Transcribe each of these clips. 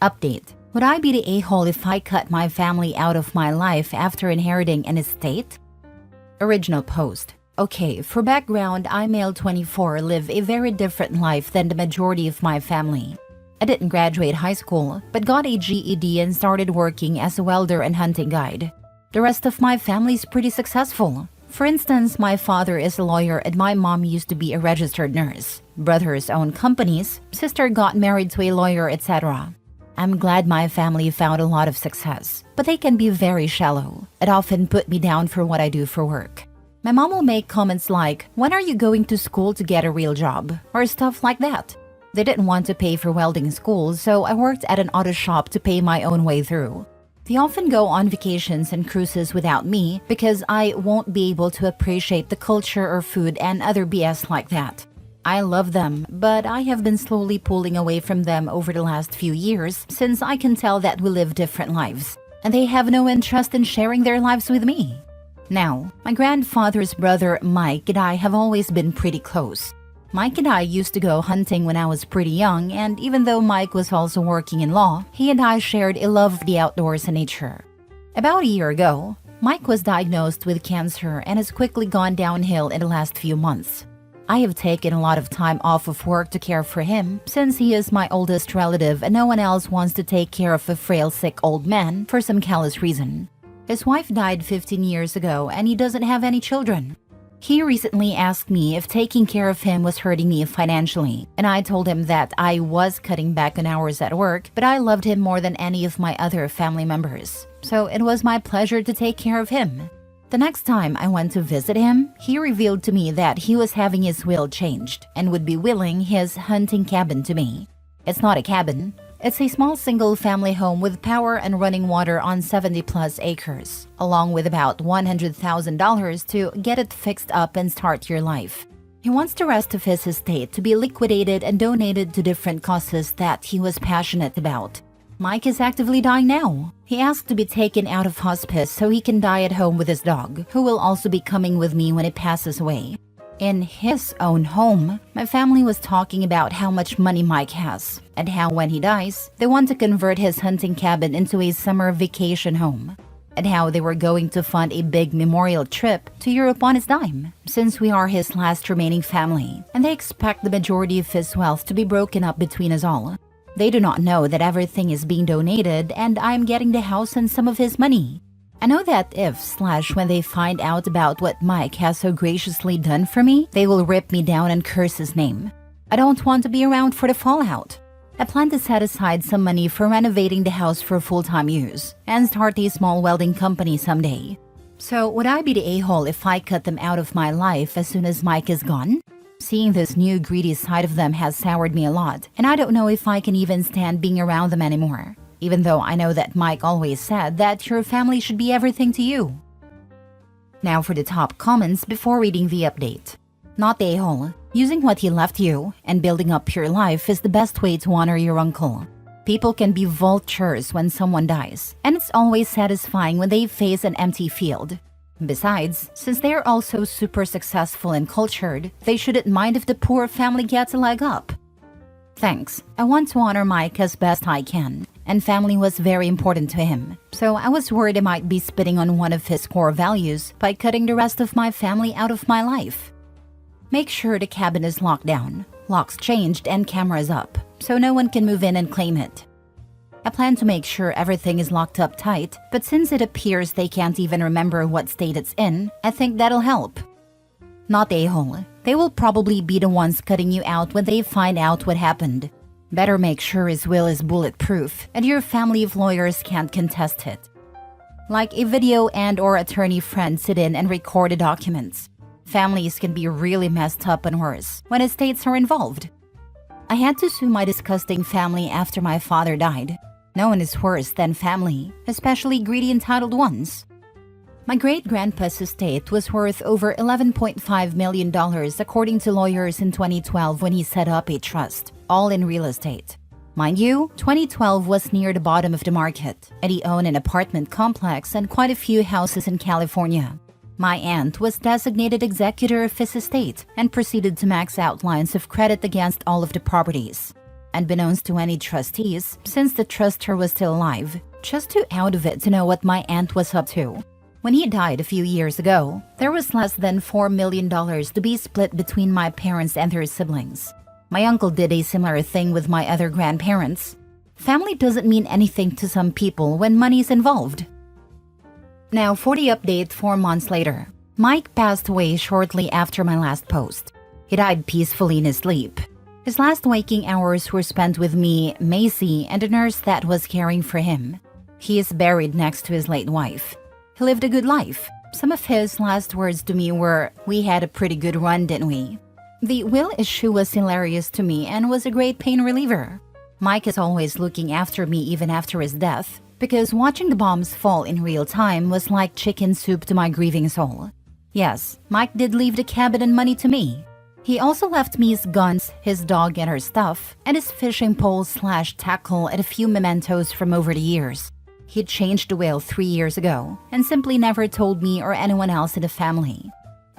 Update. Would I be the a-hole if I cut my family out of my life after inheriting an estate? Original post. Okay, for background, I, male 24, live a very different life than the majority of my family. I didn't graduate high school, but got a GED and started working as a welder and hunting guide. The rest of my family is pretty successful. For instance, my father is a lawyer and my mom used to be a registered nurse. Brothers own companies, sister got married to a lawyer, etc. I'm glad my family found a lot of success, but they can be very shallow. It often put me down for what I do for work. My mom will make comments like, "When are you going to school to get a real job?" or stuff like that. They didn't want to pay for welding school, so I worked at an auto shop to pay my own way through. They often go on vacations and cruises without me because I won't be able to appreciate the culture or food and other BS like that. I love them, but I have been slowly pulling away from them over the last few years since I can tell that we live different lives, and they have no interest in sharing their lives with me. Now, my grandfather's brother Mike and I have always been pretty close. Mike and I used to go hunting when I was pretty young, and even though Mike was also working in law, he and I shared a love of the outdoors and nature. About a year ago, Mike was diagnosed with cancer and has quickly gone downhill in the last few months. I have taken a lot of time off of work to care for him since he is my oldest relative and no one else wants to take care of a frail, sick old man for some callous reason. His wife died 15 years ago and he doesn't have any children. He recently asked me if taking care of him was hurting me financially, and I told him that I was cutting back on hours at work, but I loved him more than any of my other family members, so it was my pleasure to take care of him. The next time I went to visit him, he revealed to me that he was having his will changed and would be willing his hunting cabin to me. It's not a cabin. It's a small single-family home with power and running water on 70-plus acres, along with about $100,000 to get it fixed up and start your life. He wants the rest of his estate to be liquidated and donated to different causes that he was passionate about. Mike is actively dying now. He asked to be taken out of hospice so he can die at home with his dog, who will also be coming with me when he passes away. In his own home, my family was talking about how much money Mike has, and how when he dies, they want to convert his hunting cabin into a summer vacation home, and how they were going to fund a big memorial trip to Europe on his dime, since we are his last remaining family, and they expect the majority of his wealth to be broken up between us all. They do not know that everything is being donated and I'm getting the house and some of his money. I know that when they find out about what Mike has so graciously done for me, they will rip me down and curse his name. I don't want to be around for the fallout. I plan to set aside some money for renovating the house for full-time use and start a small welding company someday. So would I be the a-hole if I cut them out of my life as soon as Mike is gone? Seeing this new greedy side of them has soured me a lot, and I don't know if I can even stand being around them anymore, even though I know that Mike always said that your family should be everything to you. Now for the top comments before reading the update. Not the a-hole. Using what he left you and building up your life is the best way to honor your uncle. People can be vultures when someone dies, and it's always satisfying when they face an empty field. Besides, since they are also super successful and cultured, they shouldn't mind if the poor family gets a leg up. Thanks. I want to honor Mike as best I can, and family was very important to him, so I was worried I might be spitting on one of his core values by cutting the rest of my family out of my life. Make sure the cabin is locked down, locks changed, and cameras up, so no one can move in and claim it. I plan to make sure everything is locked up tight, but since it appears they can't even remember what state it's in, I think that'll help. Not the a-hole. They will probably be the ones cutting you out when they find out what happened. Better make sure his will is bulletproof and your family of lawyers can't contest it. Like a video and/or attorney friend sit in and record the documents. Families can be really messed up and worse when estates are involved. I had to sue my disgusting family after my father died. No one is worse than family, especially greedy entitled ones. My great-grandpa's estate was worth over $11.5 million according to lawyers in 2012 when he set up a trust, all in real estate. Mind you, 2012 was near the bottom of the market, and he owned an apartment complex and quite a few houses in California. My aunt was designated executor of his estate and proceeded to max out lines of credit against all of the properties. unbeknownst to any trustees, since the trustor was still alive, just too out of it to know what my aunt was up to. When he died a few years ago, there was less than $4 million to be split between my parents and their siblings. My uncle did a similar thing with my other grandparents. Family doesn't mean anything to some people when money is involved. Now for the update 4 months later. Mike passed away shortly after my last post. He died peacefully in his sleep. His last waking hours were spent with me, Macy, and a nurse that was caring for him. He is buried next to his late wife. He lived a good life. Some of his last words to me were, "We had a pretty good run, didn't we?" The will issue was hilarious to me and was a great pain reliever. Mike is always looking after me even after his death, because watching the bombs fall in real time was like chicken soup to my grieving soul. Yes, Mike did leave the cabin and money to me. He also left me his guns, his dog and her stuff, and his fishing pole/tackle and a few mementos from over the years. He changed the will 3 years ago and simply never told me or anyone else in the family.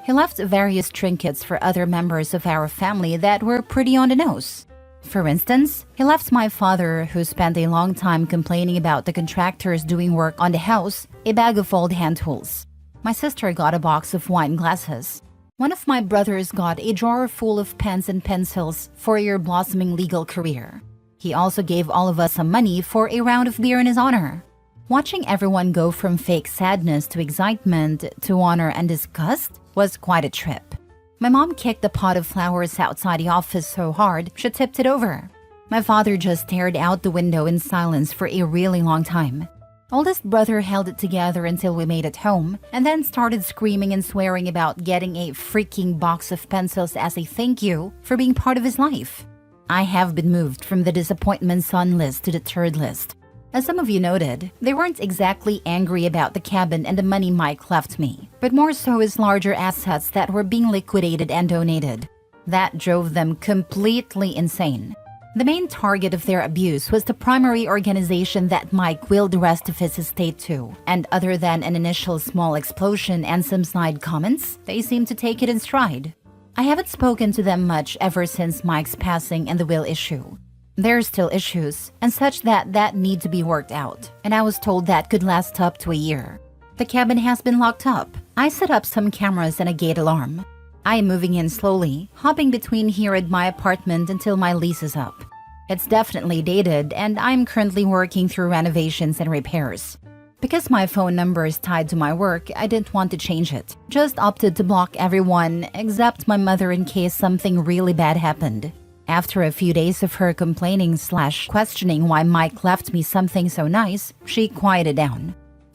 He left various trinkets for other members of our family that were pretty on the nose. For instance, he left my father, who spent a long time complaining about the contractors doing work on the house, a bag of old hand tools. My sister got a box of wine glasses. One of my brothers got a drawer full of pens and pencils for your blossoming legal career. He also gave all of us some money for a round of beer in his honor. Watching everyone go from fake sadness to excitement to honor and disgust was quite a trip. My mom kicked the pot of flowers outside the office so hard she tipped it over. My father just stared out the window in silence for a really long time. Oldest brother held it together until we made it home, and then started screaming and swearing about getting a freaking box of pencils as a thank you for being part of his life. I have been moved from the disappointment son list to the third list. As some of you noted, they weren't exactly angry about the cabin and the money Mike left me, but more so his larger assets that were being liquidated and donated. That drove them completely insane. The main target of their abuse was the primary organization that Mike willed the rest of his estate to, and other than an initial small explosion and some snide comments, they seemed to take it in stride. I haven't spoken to them much ever since Mike's passing and the will issue. There are still issues, and such that need to be worked out, and I was told that could last up to a year. The cabin has been locked up. I set up some cameras and a gate alarm. I am moving in slowly, hopping between here and my apartment until my lease is up. It's definitely dated, and I'm currently working through renovations and repairs. Because my phone number is tied to my work, I didn't want to change it. Just opted to block everyone except my mother in case something really bad happened. After a few days of her complaining/questioning why Mike left me something so nice, she quieted down.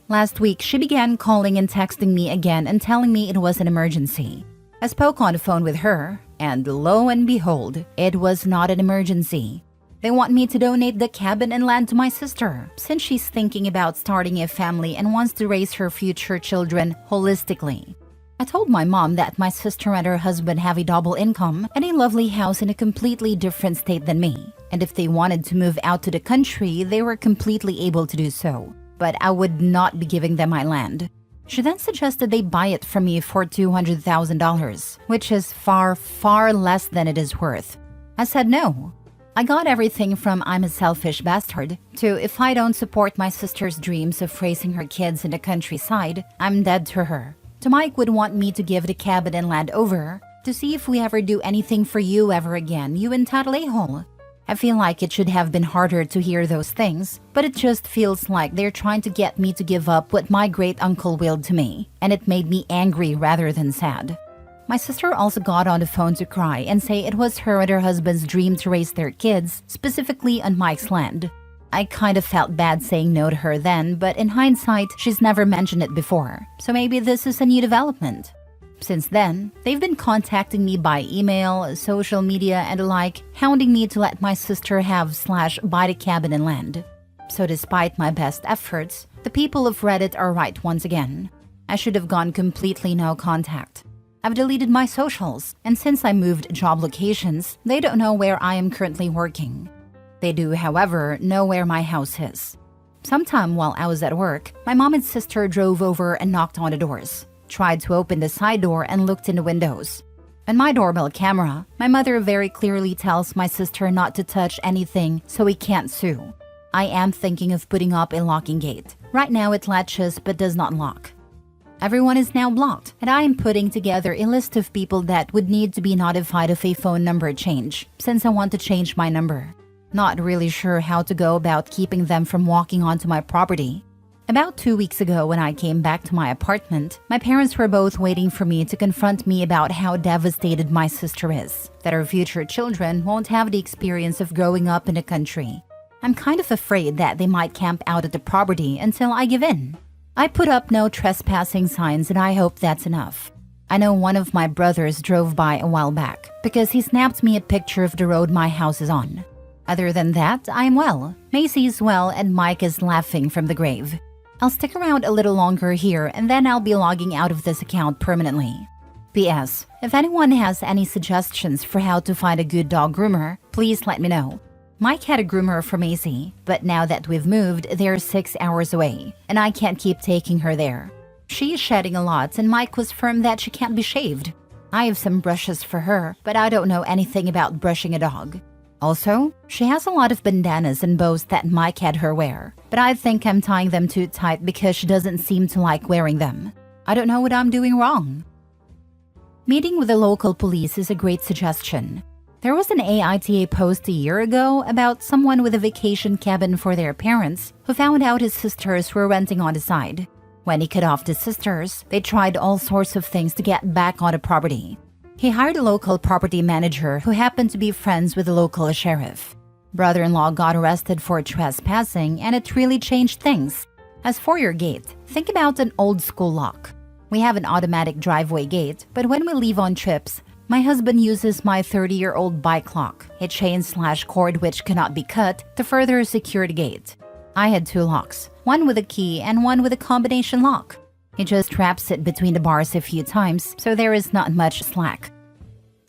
Last week, she began calling and texting me again and telling me it was an emergency. I spoke on the phone with her, and lo and behold, it was not an emergency. They want me to donate the cabin and land to my sister, since she's thinking about starting a family and wants to raise her future children holistically. I told my mom that my sister and her husband have a double income and a lovely house in a completely different state than me, and if they wanted to move out to the country, they were completely able to do so, but I would not be giving them my land. She then suggested they buy it from me for $200,000, which is far, far less than it is worth. I said no. I got everything from "I'm a selfish bastard" to "if I don't support my sister's dreams of raising her kids in the countryside, I'm dead to her." To Mike would want me to give the cabin and land over, to "see if we ever do anything for you ever again, you entitled a-hole." I feel like it should have been harder to hear those things, but it just feels like they're trying to get me to give up what my great-uncle willed to me, and it made me angry rather than sad. My sister also got on the phone to cry and say it was her and her husband's dream to raise their kids, specifically on Mike's land. I kind of felt bad saying no to her then, but in hindsight, she's never mentioned it before, so maybe this is a new development. Since then, they've been contacting me by email, social media, and the like, hounding me to let my sister have/buy the cabin and land. So despite my best efforts, the people of Reddit are right once again. I should have gone completely no contact. I've deleted my socials, and since I moved job locations, they don't know where I am currently working. They do, however, know where my house is. Sometime while I was at work, my mom and sister drove over and knocked on the doors, tried to open the side door and looked in the windows. On my doorbell camera, my mother very clearly tells my sister not to touch anything so we can't sue. I am thinking of putting up a locking gate. Right now it latches but does not lock. Everyone is now blocked, and I am putting together a list of people that would need to be notified of a phone number change, since I want to change my number. Not really sure how to go about keeping them from walking onto my property. About 2 weeks ago when I came back to my apartment, my parents were both waiting for me to confront me about how devastated my sister is, that our future children won't have the experience of growing up in the country. I'm kind of afraid that they might camp out at the property until I give in. I put up no trespassing signs and I hope that's enough. I know one of my brothers drove by a while back because he snapped me a picture of the road my house is on. Other than that, I'm well. Macy is well and Mike is laughing from the grave. I'll stick around a little longer here and then I'll be logging out of this account permanently. P.S. If anyone has any suggestions for how to find a good dog groomer, please let me know. Mike had a groomer for Macy, but now that we've moved, they're 6 hours away, and I can't keep taking her there. She is shedding a lot and Mike was firm that she can't be shaved. I have some brushes for her, but I don't know anything about brushing a dog. Also, she has a lot of bandanas and bows that Mike had her wear, but I think I'm tying them too tight because she doesn't seem to like wearing them. I don't know what I'm doing wrong. Meeting with the local police is a great suggestion. There was an AITA post a year ago about someone with a vacation cabin for their parents who found out his sisters were renting on the side. When he cut off the sisters, they tried all sorts of things to get back on the property. He hired a local property manager who happened to be friends with the local sheriff. Brother-in-law got arrested for trespassing and it really changed things. As for your gate, think about an old school lock. We have an automatic driveway gate, but when we leave on trips, my husband uses my 30-year-old bike lock, a chain/cord which cannot be cut, to further secure the gate. I had 2 locks, one with a key and one with a combination lock. He just traps it between the bars a few times, so there is not much slack.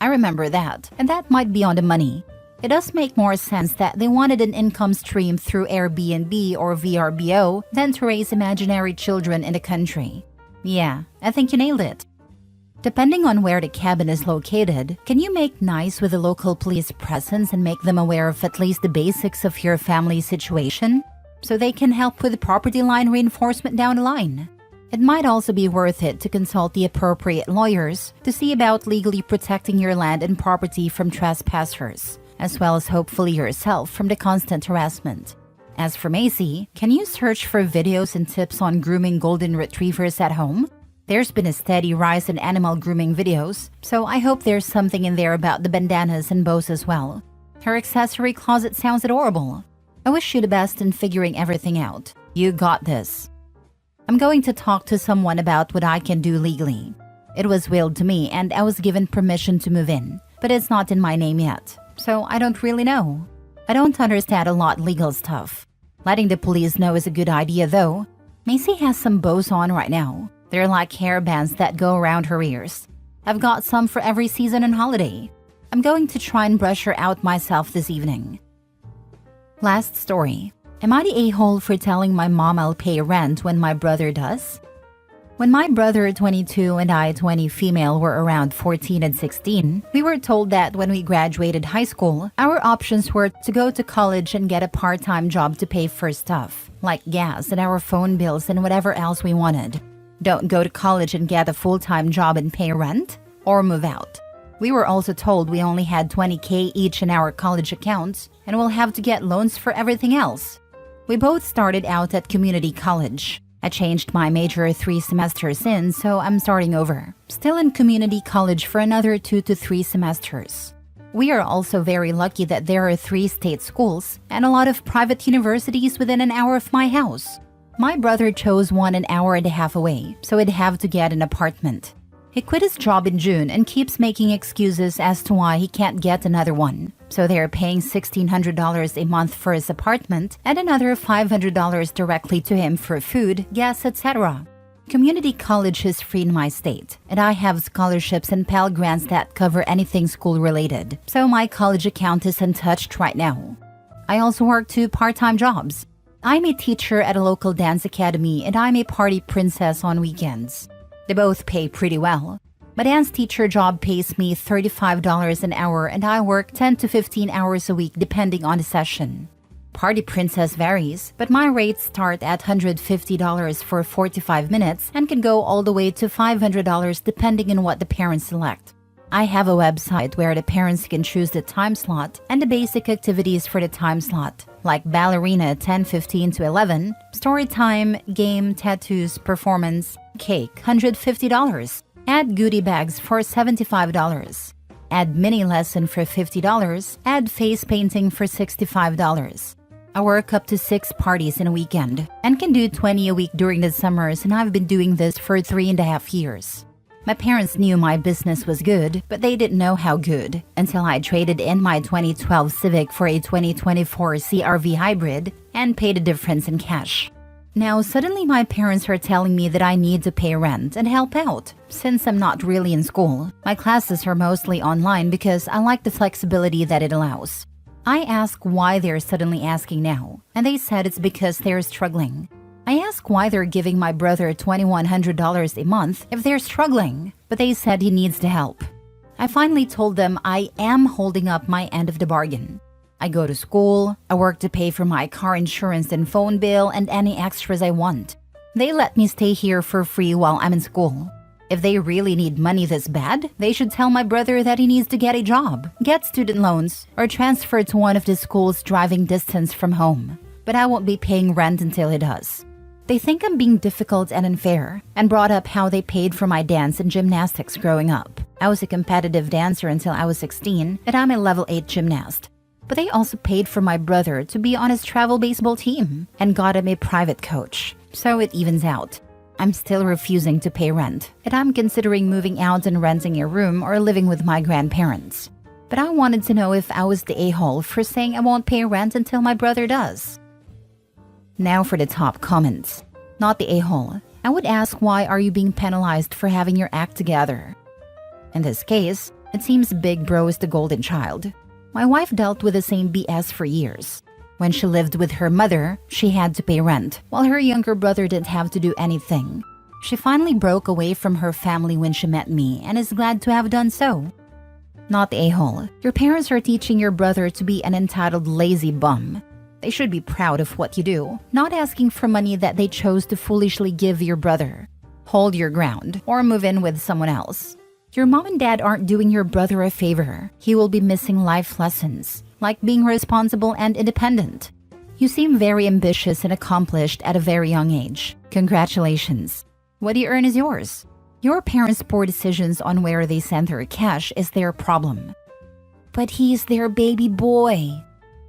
I remember that, and that might be on the money. It does make more sense that they wanted an income stream through Airbnb or VRBO than to raise imaginary children in the country. Yeah, I think you nailed it. Depending on where the cabin is located, can you make nice with the local police presence and make them aware of at least the basics of your family situation, so they can help with the property line reinforcement down the line? It might also be worth it to consult the appropriate lawyers to see about legally protecting your land and property from trespassers, as well as hopefully yourself from the constant harassment. As for Macy, can you search for videos and tips on grooming golden retrievers at home? There's been a steady rise in animal grooming videos, so I hope there's something in there about the bandanas and bows as well. Her accessory closet sounds adorable. I wish you the best in figuring everything out. You got this. I'm going to talk to someone about what I can do legally. It was willed to me and I was given permission to move in, but it's not in my name yet, so I don't really know. I don't understand a lot legal stuff. Letting the police know is a good idea though. Macy has some bows on right now. They're like hair bands that go around her ears. I've got some for every season and holiday. I'm going to try and brush her out myself this evening. Last story. Am I the a-hole for telling my mom I'll pay rent when my brother does? When my brother 22 and I 20 female were around 14 and 16, we were told that when we graduated high school, our options were to go to college and get a part-time job to pay for stuff, like gas and our phone bills and whatever else we wanted. Don't go to college and get a full-time job and pay rent, or move out. We were also told we only had $20K each in our college accounts and we'll have to get loans for everything else. We both started out at community college. I changed my major 3 semesters in, so I'm starting over. Still in community college for another 2 to 3 semesters. We are also very lucky that there are 3 state schools and a lot of private universities within an hour of my house. My brother chose one an hour and a half away, so he'd have to get an apartment. He quit his job in June and keeps making excuses as to why he can't get another one. So they're paying $1,600 a month for his apartment and another $500 directly to him for food, gas, etc. Community college is free in my state, and I have scholarships and Pell Grants that cover anything school-related, so my college account is untouched right now. I also work 2 part-time jobs. I'm a teacher at a local dance academy and I'm a party princess on weekends. They both pay pretty well. My dance teacher job pays me $35 an hour and I work 10 to 15 hours a week depending on the session. Party Princess varies, but my rates start at $150 for 45 minutes and can go all the way to $500 depending on what the parents select. I have a website where the parents can choose the time slot and the basic activities for the time slot, like ballerina 10:15 to 11, story time, game, tattoos, performance, cake $150, add goodie bags for $75, add mini lesson for $50, add face painting for $65. I work up to 6 parties in a weekend and can do 20 a week during the summers, and I've been doing this for 3.5 years. My parents knew my business was good, but they didn't know how good until I traded in my 2012 Civic for a 2024 CR-V hybrid and paid the difference in cash. Now, suddenly my parents are telling me that I need to pay rent and help out. Since I'm not really in school, my classes are mostly online because I like the flexibility that it allows. I ask why they're suddenly asking now, and they said it's because they're struggling. I asked why they're giving my brother $2,100 a month if they're struggling, but they said he needs the help. I finally told them I am holding up my end of the bargain. I go to school, I work to pay for my car insurance and phone bill and any extras I want. They let me stay here for free while I'm in school. If they really need money this bad, they should tell my brother that he needs to get a job, get student loans, or transfer to one of the schools driving distance from home. But I won't be paying rent until he does. They think I'm being difficult and unfair, and brought up how they paid for my dance and gymnastics growing up. I was a competitive dancer until I was 16, and I'm a level 8 gymnast. But they also paid for my brother to be on his travel baseball team, and got him a private coach, so it evens out. I'm still refusing to pay rent, and I'm considering moving out and renting a room or living with my grandparents. But I wanted to know if I was the a-hole for saying I won't pay rent until my brother does. Now for the top comments. Not the a-hole. I would ask, why are you being penalized for having your act together? In this case, it seems Big Bro is the golden child. My wife dealt with the same BS for years. When she lived with her mother, she had to pay rent, while her younger brother didn't have to do anything. She finally broke away from her family when she met me and is glad to have done so. Not the a-hole. Your parents are teaching your brother to be an entitled lazy bum. They should be proud of what you do, not asking for money that they chose to foolishly give your brother. Hold your ground, or move in with someone else. Your mom and dad aren't doing your brother a favor. He will be missing life lessons, like being responsible and independent. You seem very ambitious and accomplished at a very young age. Congratulations. What you earn is yours. Your parents' poor decisions on where they send their cash is their problem. But he's their baby boy.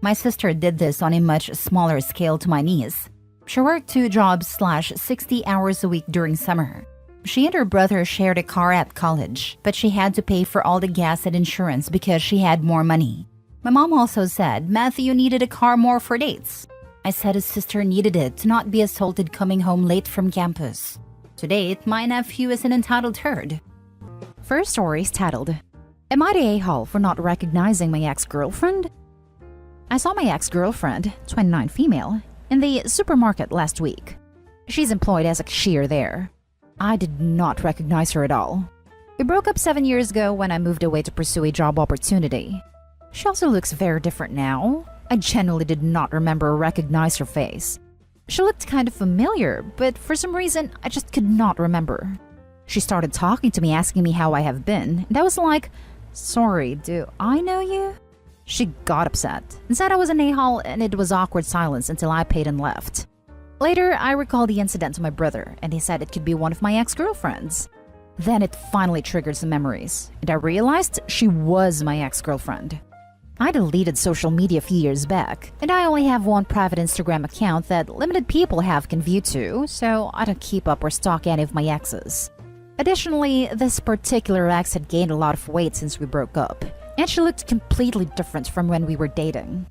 My sister did this on a much smaller scale to my niece. She worked 2 jobs / 60 hours a week during summer. She and her brother shared a car at college, but she had to pay for all the gas and insurance because she had more money. My mom also said Matthew needed a car more for dates. I said his sister needed it to not be assaulted coming home late from campus. To date, my nephew is an entitled turd. First story is titled, Am I the a-hole for not recognizing my ex-girlfriend? I saw my ex-girlfriend, 29 female, in the supermarket last week. She's employed as a cashier there. I did not recognize her at all. We broke up 7 years ago when I moved away to pursue a job opportunity. She also looks very different now. I genuinely did not remember or recognize her face. She looked kind of familiar, but for some reason, I just could not remember. She started talking to me, asking me how I have been, and I was like, sorry, do I know you? She got upset and said I was an a-hole, and it was awkward silence until I paid and left. Later, I recalled the incident to my brother, and he said it could be one of my ex-girlfriends. Then it finally triggered some memories, and I realized she was my ex-girlfriend. I deleted social media a few years back, and I only have one private Instagram account that limited people can view to, so I don't keep up or stalk any of my exes. Additionally, this particular ex had gained a lot of weight since we broke up, and she looked completely different from when we were dating.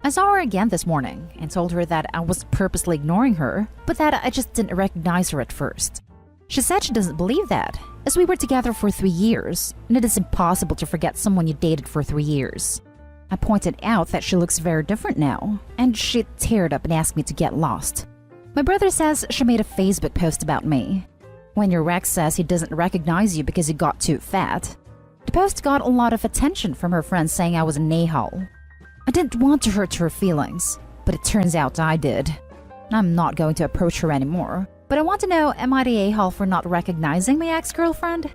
I saw her again this morning and told her that I was purposely ignoring her, but that I just didn't recognize her at first. She said she doesn't believe that, as we were together for 3 years, and it is impossible to forget someone you dated for 3 years. I pointed out that she looks very different now, and she teared up and asked me to get lost. My brother says she made a Facebook post about me. When your ex says he doesn't recognize you because you got too fat. The post got a lot of attention from her friends saying I was an a-hole. I didn't want to hurt her feelings, but it turns out I did. I'm not going to approach her anymore, but I want to know, am I the a-hole for not recognizing my ex-girlfriend?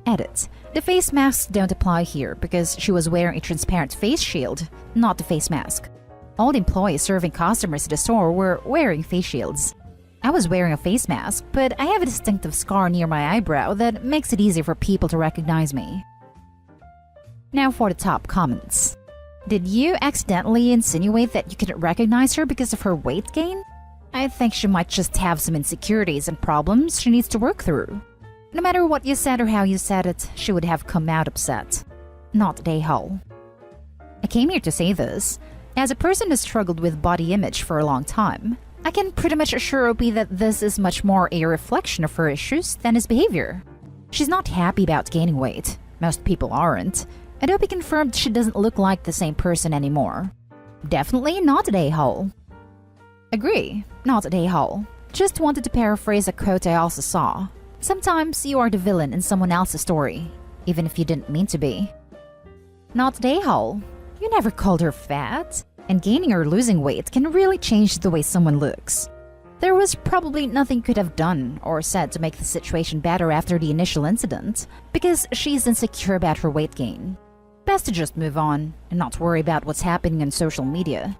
Edit. The face masks don't apply here because she was wearing a transparent face shield, not the face mask. All the employees serving customers at the store were wearing face shields. I was wearing a face mask, but I have a distinctive scar near my eyebrow that makes it easier for people to recognize me. Now for the top comments. Did you accidentally insinuate that you couldn't recognize her because of her weight gain? I think she might just have some insecurities and problems she needs to work through. No matter what you said or how you said it, she would have come out upset. Not a hole. I came here to say this. As a person who struggled with body image for a long time, I can pretty much assure OP that this is much more a reflection of her issues than his behavior. She's not happy about gaining weight. Most people aren't. And OP confirmed she doesn't look like the same person anymore. Definitely not a hole. Agree, not a hole. Just wanted to paraphrase a quote I also saw. Sometimes you are the villain in someone else's story, even if you didn't mean to be. Not a hole. You never called her fat, and gaining or losing weight can really change the way someone looks. There was probably nothing you could have done or said to make the situation better after the initial incident, because she's insecure about her weight gain. Best to just move on and not worry about what's happening on social media.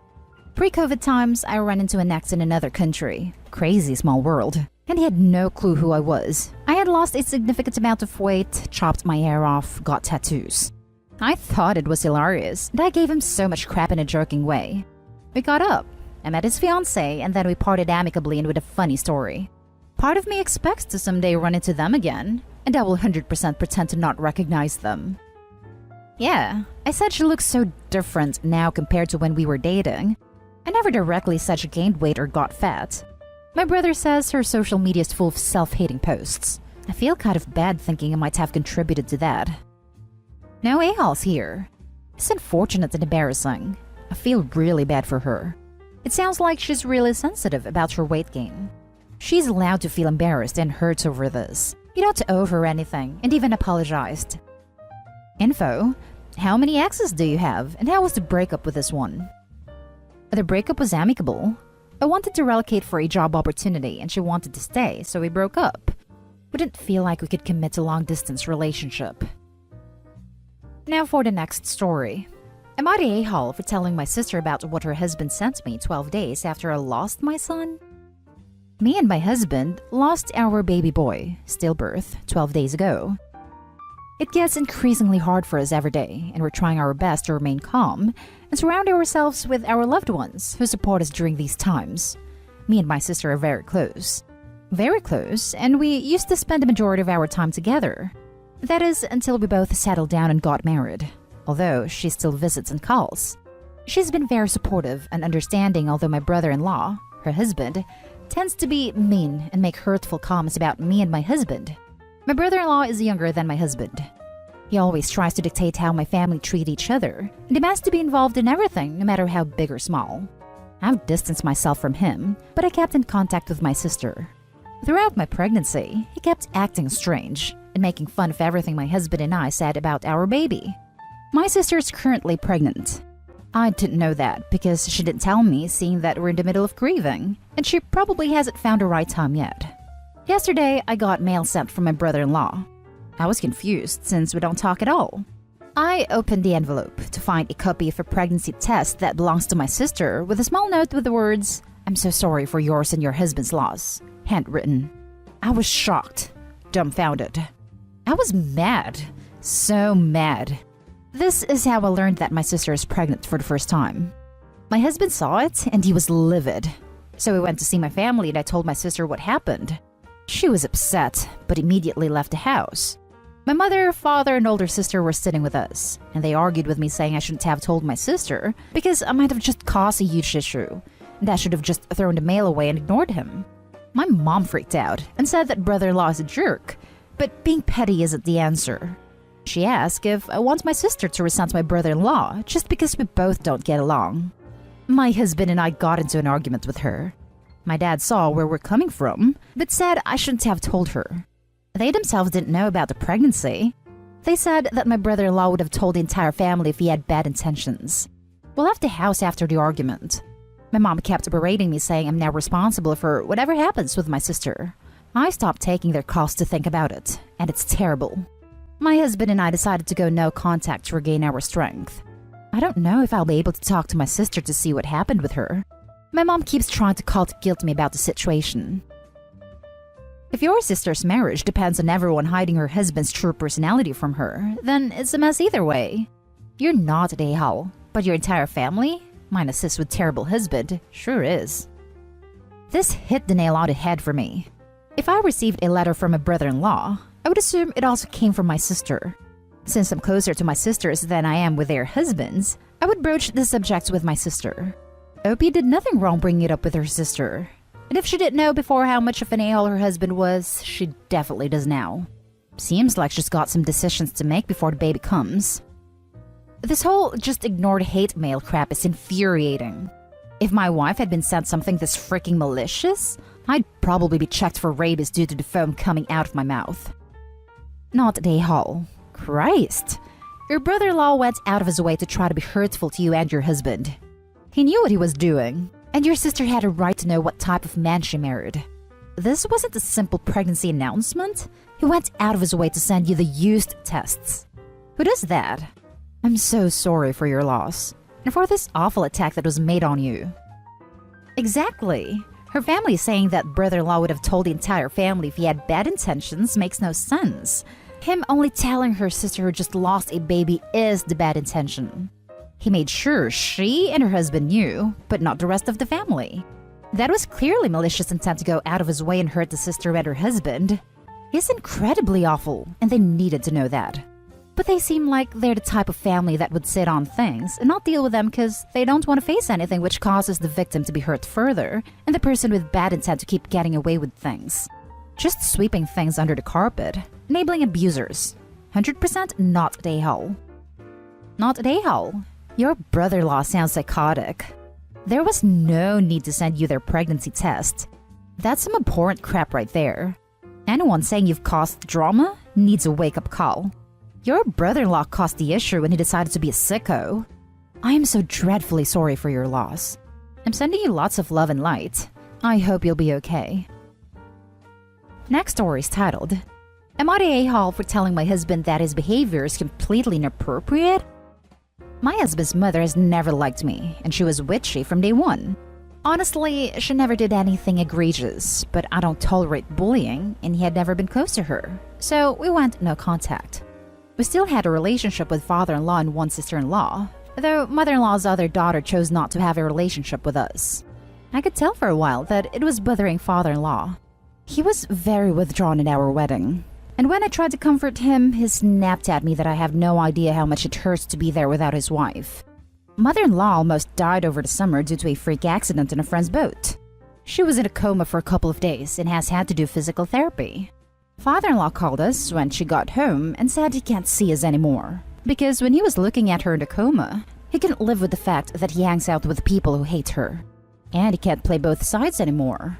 Pre-COVID times, I ran into an ex in another country. Crazy small world. And he had no clue who I was. I had lost a significant amount of weight, chopped my hair off, got tattoos. I thought it was hilarious, and I gave him so much crap in a joking way. We got up. I met his fiancée, and then we parted amicably and with a funny story. Part of me expects to someday run into them again, and I will 100% pretend to not recognize them. Yeah, I said she looks so different now compared to when we were dating. I never directly said she gained weight or got fat. My brother says her social media is full of self-hating posts. I feel kind of bad thinking I might have contributed to that. No a-holes here. It's unfortunate and embarrassing. I feel really bad for her. It sounds like she's really sensitive about her weight gain. She's allowed to feel embarrassed and hurt over this. You don't owe her anything, and even apologized. Info. How many exes do you have, and how was the breakup with this one? The breakup was amicable. I wanted to relocate for a job opportunity, and she wanted to stay, so we broke up. We didn't feel like we could commit to a long-distance relationship. Now for the next story. Am I the a-hole for telling my sister about what her husband sent me 12 days after I lost my son? Me and my husband lost our baby boy, stillbirth, 12 days ago. It gets increasingly hard for us every day, and we're trying our best to remain calm and surround ourselves with our loved ones who support us during these times. Me and my sister are very close. Very close, and we used to spend the majority of our time together. That is, until we both settled down and got married, although she still visits and calls. She's been very supportive and understanding, although my brother-in-law, her husband, tends to be mean and make hurtful comments about me and my husband. My brother-in-law is younger than my husband. He always tries to dictate how my family treat each other and demands to be involved in everything, no matter how big or small. I've distanced myself from him, but I kept in contact with my sister. Throughout my pregnancy, he kept acting strange and making fun of everything my husband and I said about our baby. My sister is currently pregnant. I didn't know that because she didn't tell me, seeing that we're in the middle of grieving, and she probably hasn't found the right time yet. Yesterday, I got mail sent from my brother-in-law. I was confused since we don't talk at all. I opened the envelope to find a copy of a pregnancy test that belongs to my sister with a small note with the words, "I'm so sorry for yours and your husband's loss," handwritten. I was shocked, dumbfounded. I was mad, so mad. This is how I learned that my sister is pregnant for the first time. My husband saw it and he was livid. So we went to see my family and I told my sister what happened. She was upset, but immediately left the house. My mother, father, and older sister were sitting with us, and they argued with me saying I shouldn't have told my sister because I might have just caused a huge issue, and I should have just thrown the mail away and ignored him. My mom freaked out and said that brother-in-law is a jerk, but being petty isn't the answer. She asked if I want my sister to resent my brother-in-law just because we both don't get along. My husband and I got into an argument with her. My dad saw where we're coming from, but said I shouldn't have told her. They themselves didn't know about the pregnancy. They said that my brother-in-law would have told the entire family if he had bad intentions. We left the house after the argument. My mom kept berating me, saying I'm now responsible for whatever happens with my sister. I stopped taking their calls to think about it, and it's terrible. My husband and I decided to go no contact to regain our strength. I don't know if I'll be able to talk to my sister to see what happened with her. My mom keeps trying to call to guilt me about the situation. If your sister's marriage depends on everyone hiding her husband's true personality from her, then it's a mess either way. You're not an a-hole, but your entire family, minus sis with terrible husband, sure is. This hit the nail on the head for me. If I received a letter from a brother-in-law, I would assume it also came from my sister. Since I'm closer to my sisters than I am with their husbands, I would broach the subject with my sister. Opie did nothing wrong bringing it up with her sister. And if she didn't know before how much of an a-hole her husband was, she definitely does now. Seems like she's got some decisions to make before the baby comes. This whole just ignored hate mail crap is infuriating. If my wife had been sent something this freaking malicious, I'd probably be checked for rabies due to the foam coming out of my mouth. Not an a-hole. Christ. Your brother-in-law went out of his way to try to be hurtful to you and your husband. He knew what he was doing, and your sister had a right to know what type of man she married. This wasn't a simple pregnancy announcement. He went out of his way to send you the used tests. Who does that? I'm so sorry for your loss, and for this awful attack that was made on you. Exactly. Her family saying that brother-in-law would have told the entire family if he had bad intentions makes no sense. Him only telling her sister who just lost a baby is the bad intention. He made sure she and her husband knew, but not the rest of the family. That was clearly malicious intent to go out of his way and hurt the sister and her husband. He's incredibly awful, and they needed to know that. But they seem like they're the type of family that would sit on things and not deal with them because they don't want to face anything which causes the victim to be hurt further and the person with bad intent to keep getting away with things. Just sweeping things under the carpet, enabling abusers. 100% not an a-hole. Not an a-hole. Your brother-in-law sounds psychotic. There was no need to send you their pregnancy test. That's some abhorrent crap right there. Anyone saying you've caused drama needs a wake-up call. Your brother-in-law caused the issue when he decided to be a sicko. I am so dreadfully sorry for your loss. I'm sending you lots of love and light. I hope you'll be okay. Next story is titled, Am I the a-hole for telling my husband that his behavior is completely inappropriate? My husband's mother has never liked me, and she was witchy from day one. Honestly, she never did anything egregious, but I don't tolerate bullying, and he had never been close to her, so we went no contact. We still had a relationship with father-in-law and one sister-in-law, though mother-in-law's other daughter chose not to have a relationship with us. I could tell for a while that it was bothering father-in-law. He was very withdrawn at our wedding, and when I tried to comfort him, he snapped at me that I have no idea how much it hurts to be there without his wife. Mother-in-law almost died over the summer due to a freak accident in a friend's boat. She was in a coma for a couple of days and has had to do physical therapy. Father-in-law called us when she got home and said he can't see us anymore, because when he was looking at her in the coma, he couldn't live with the fact that he hangs out with people who hate her. And he can't play both sides anymore.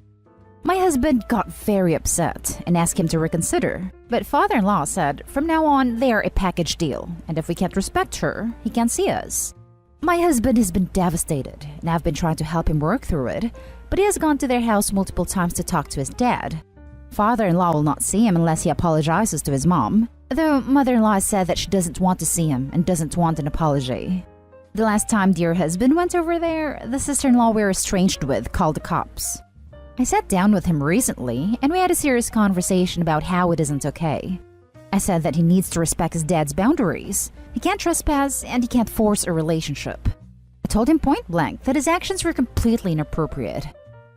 My husband got very upset and asked him to reconsider, but father-in-law said from now on they are a package deal, and if we can't respect her, he can't see us. My husband has been devastated, and I've been trying to help him work through it, but he has gone to their house multiple times to talk to his dad. Father-in-law will not see him unless he apologizes to his mom, though mother-in-law said that she doesn't want to see him and doesn't want an apology. The last time dear husband went over there, the sister-in-law we're estranged with called the cops. I sat down with him recently, and we had a serious conversation about how it isn't okay. I said that he needs to respect his dad's boundaries. He can't trespass, and he can't force a relationship. I told him point blank that his actions were completely inappropriate.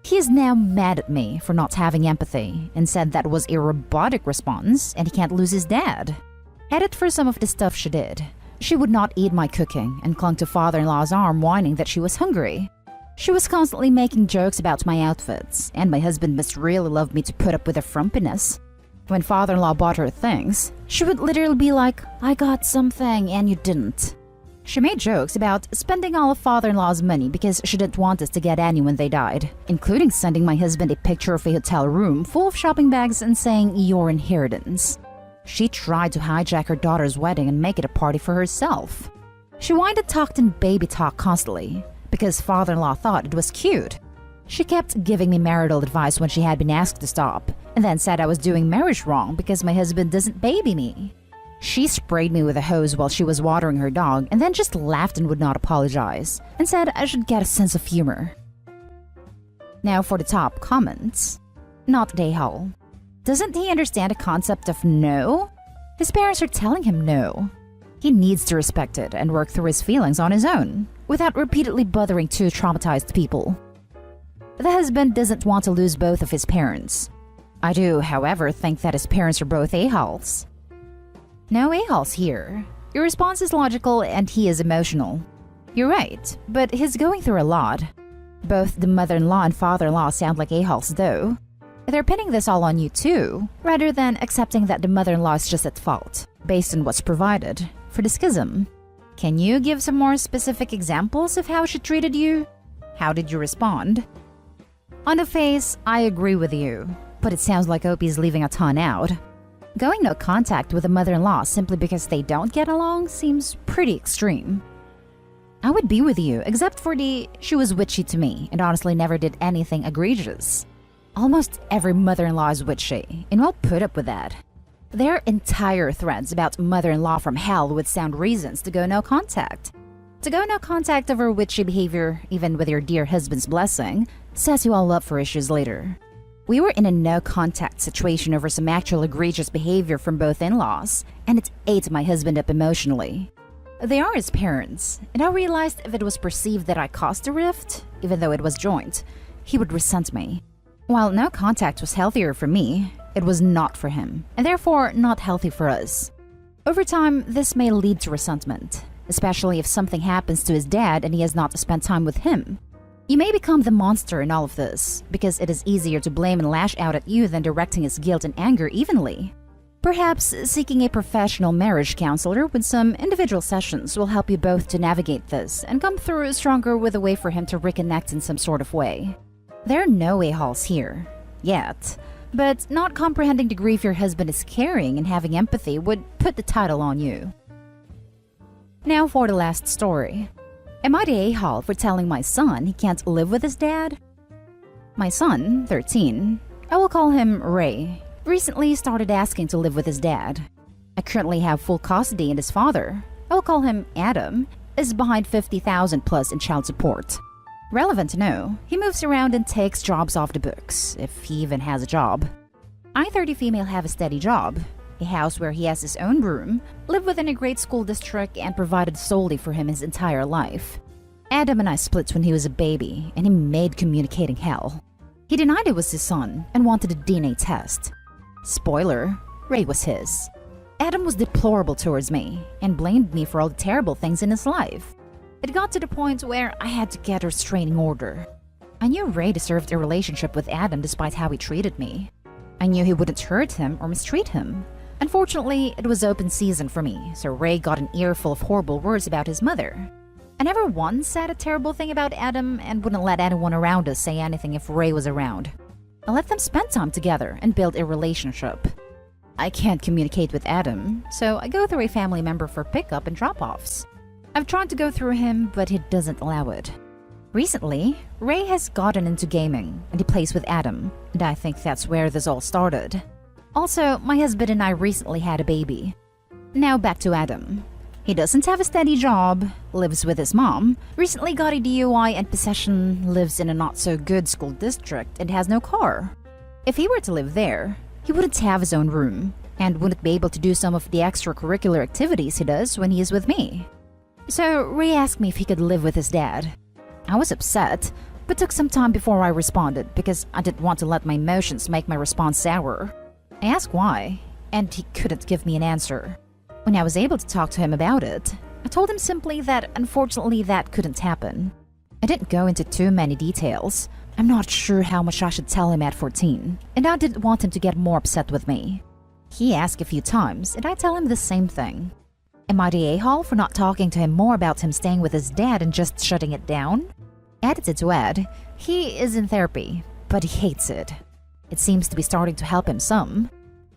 He is now mad at me for not having empathy, and said that was a robotic response, and he can't lose his dad. Edit for some of the stuff she did. She would not eat my cooking, and clung to father-in-law's arm whining that she was hungry. She was constantly making jokes about my outfits, and my husband must really love me to put up with her frumpiness. When father-in-law bought her things, she would literally be like, I got something and you didn't. She made jokes about spending all of father-in-law's money because she didn't want us to get any when they died, including sending my husband a picture of a hotel room full of shopping bags and saying, "Your inheritance." She tried to hijack her daughter's wedding and make it a party for herself. She whined and talked in baby talk constantly because father-in-law thought it was cute. She kept giving me marital advice when she had been asked to stop, and then said I was doing marriage wrong because my husband doesn't baby me. She sprayed me with a hose while she was watering her dog and then just laughed and would not apologize, and said I should get a sense of humor. Now for the top comments. Not Dayhall. Doesn't he understand the concept of no? His parents are telling him no. He needs to respect it and work through his feelings on his own, without repeatedly bothering two traumatized people. The husband doesn't want to lose both of his parents. I do, however, think that his parents are both a-holes. No a-holes here. Your response is logical and he is emotional. You're right, but he's going through a lot. Both the mother-in-law and father-in-law sound like a-holes though. They're pinning this all on you too, rather than accepting that the mother-in-law is just at fault, based on what's provided, for the schism. Can you give some more specific examples of how she treated you? How did you respond? On the face, I agree with you, but it sounds like Opie's leaving a ton out. Going no contact with a mother-in-law simply because they don't get along seems pretty extreme. I would be with you, except for she was witchy to me and honestly never did anything egregious. Almost every mother-in-law is witchy, and we'll put up with that. There are entire threads about mother-in-law from hell with sound reasons to go no contact. To go no contact over witchy behavior, even with your dear husband's blessing, sets you all up for issues later. We were in a no-contact situation over some actual egregious behavior from both in-laws, and it ate my husband up emotionally. They are his parents, and I realized if it was perceived that I caused a rift, even though it was joint, he would resent me. While no contact was healthier for me, it was not for him, and therefore not healthy for us. Over time, this may lead to resentment, especially if something happens to his dad and he has not spent time with him. You may become the monster in all of this, because it is easier to blame and lash out at you than directing his guilt and anger evenly. Perhaps seeking a professional marriage counselor with some individual sessions will help you both to navigate this and come through stronger with a way for him to reconnect in some sort of way. There are no a-holes here, yet, but not comprehending the grief your husband is carrying and having empathy would put the title on you. Now for the last story. Am I the a-hole for telling my son he can't live with his dad? My son, 13, I will call him Ray, recently started asking to live with his dad. I currently have full custody and his father, I will call him Adam, is behind $50,000 plus in child support. Relevant to know, he moves around and takes jobs off the books, if he even has a job. I, 30 female, have a steady job, a house where he has his own room, live within a great school district, and provided solely for him his entire life. Adam and I split when he was a baby, and he made communicating hell. He denied it was his son and wanted a DNA test. Spoiler, Ray was his. Adam was deplorable towards me and blamed me for all the terrible things in his life. It got to the point where I had to get a restraining order. I knew Ray deserved a relationship with Adam despite how he treated me. I knew he wouldn't hurt him or mistreat him. Unfortunately, it was open season for me, so Ray got an earful of horrible words about his mother. I never once said a terrible thing about Adam and wouldn't let anyone around us say anything if Ray was around. I let them spend time together and build a relationship. I can't communicate with Adam, so I go through a family member for pickup and drop-offs. I've tried to go through him, but he doesn't allow it. Recently, Ray has gotten into gaming, and he plays with Adam, and I think that's where this all started. Also, my husband and I recently had a baby. Now back to Adam. He doesn't have a steady job, lives with his mom, recently got a DUI and possession, lives in a not-so-good school district, and has no car. If he were to live there, he wouldn't have his own room, and wouldn't be able to do some of the extracurricular activities he does when he is with me. So Ray asked me if he could live with his dad. I was upset, but took some time before I responded because I didn't want to let my emotions make my response sour. I asked why, and he couldn't give me an answer. When I was able to talk to him about it, I told him simply that unfortunately that couldn't happen. I didn't go into too many details. I'm not sure how much I should tell him at 14, and I didn't want him to get more upset with me. He asked a few times, and I tell him the same thing. Am I the a-hole for not talking to him more about him staying with his dad and just shutting it down? Edited to add, he is in therapy, but he hates it. It seems to be starting to help him some.